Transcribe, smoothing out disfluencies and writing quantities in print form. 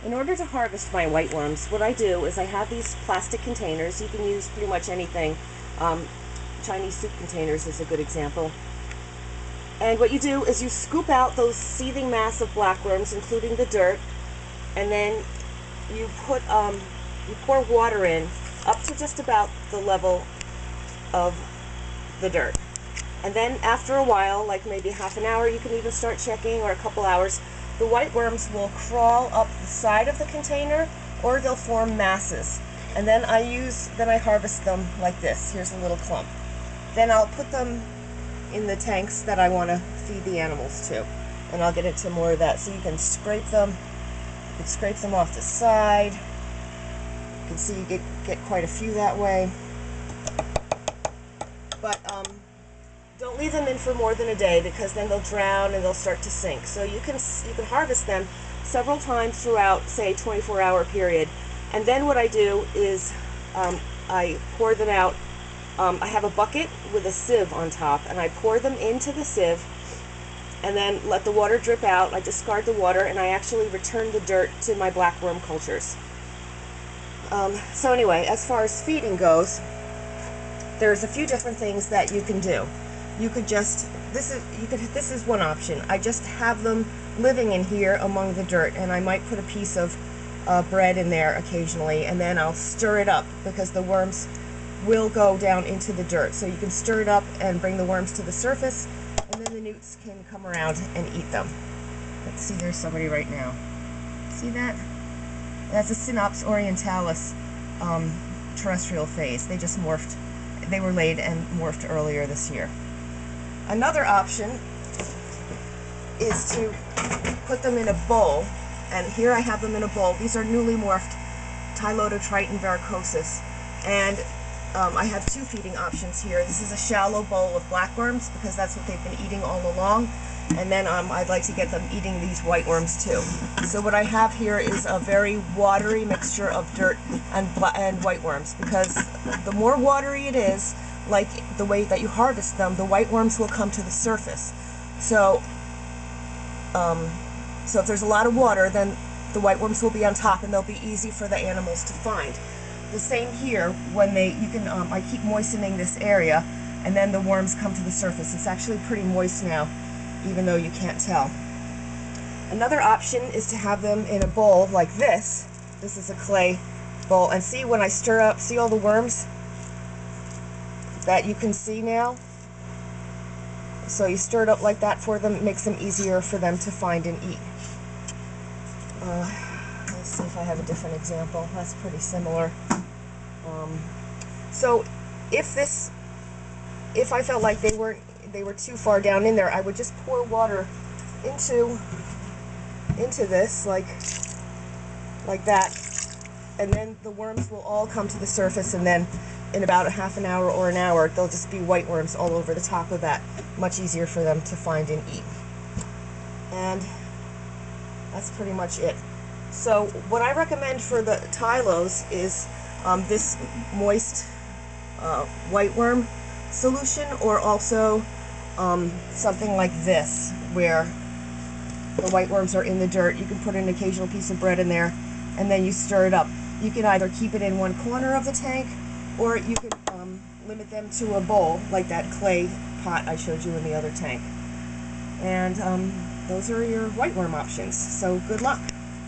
In order to harvest my whiteworms, what I do is I have these plastic containers. You can use pretty much anything. Chinese soup containers is a good example. And what you do is you scoop out those seething mass of blackworms, including the dirt, and then you pour water in up to just about the level of the dirt. And then after a while, like maybe half an hour, you can even start checking, or a couple hours, the whiteworms will crawl up the side of the container, or they'll form masses. And then I harvest them like this. Here's a little clump. Then I'll put them in the tanks that I want to feed the animals to. And I'll get into more of that. So you can scrape them. You can scrape them off the side. You can see you get quite a few that way. But don't leave them in for more than a day, because then they'll drown and they'll start to sink. So you can harvest them several times throughout, say, a 24-hour period. And then what I do is I pour them out. I have a bucket with a sieve on top, and I pour them into the sieve and then let the water drip out. I discard the water, and I actually return the dirt to my blackworm cultures. So anyway, as far as feeding goes, there's a few different things that you can do. You could just, this is one option. I just have them living in here among the dirt, and I might put a piece of bread in there occasionally, and then I'll stir it up, because the worms will go down into the dirt. So you can stir it up and bring the worms to the surface, and then the newts can come around and eat them. Let's see, there's somebody right now. See that? That's a Synops orientalis terrestrial phase. They just morphed. They were laid and morphed earlier this year. Another option is to put them in a bowl, and here I have them in a bowl. These are newly morphed Tylodotriton varicosus, and I have two feeding options here. This is a shallow bowl of blackworms, because that's what they've been eating all along, and then I'd like to get them eating these whiteworms too. So what I have here is a very watery mixture of dirt and whiteworms, because the more watery it is, like the way that you harvest them, the whiteworms will come to the surface. So if there's a lot of water, then the whiteworms will be on top, and they'll be easy for the animals to find. The same here, when I keep moistening this area, and then the worms come to the surface. It's actually pretty moist now, even though you can't tell. Another option is to have them in a bowl like this. This is a clay bowl, and see when I stir up, see all the worms that you can see now? So you stir it up like that for them. It makes them easier for them to find and eat. Let's see if I have a different example. That's pretty similar. So if I felt like they were too far down in there, I would just pour water into this like that, and then the worms will all come to the surface, and then in about a half an hour or an hour, there'll just be whiteworms all over the top of that. Much easier for them to find and eat. And that's pretty much it. So what I recommend for the Tylos is this moist whiteworm solution, or also something like this, where the whiteworms are in the dirt. You can put an occasional piece of bread in there, and then you stir it up. You can either keep it in one corner of the tank, or you can limit them to a bowl, like that clay pot I showed you in the other tank. And those are your whiteworm options. So good luck.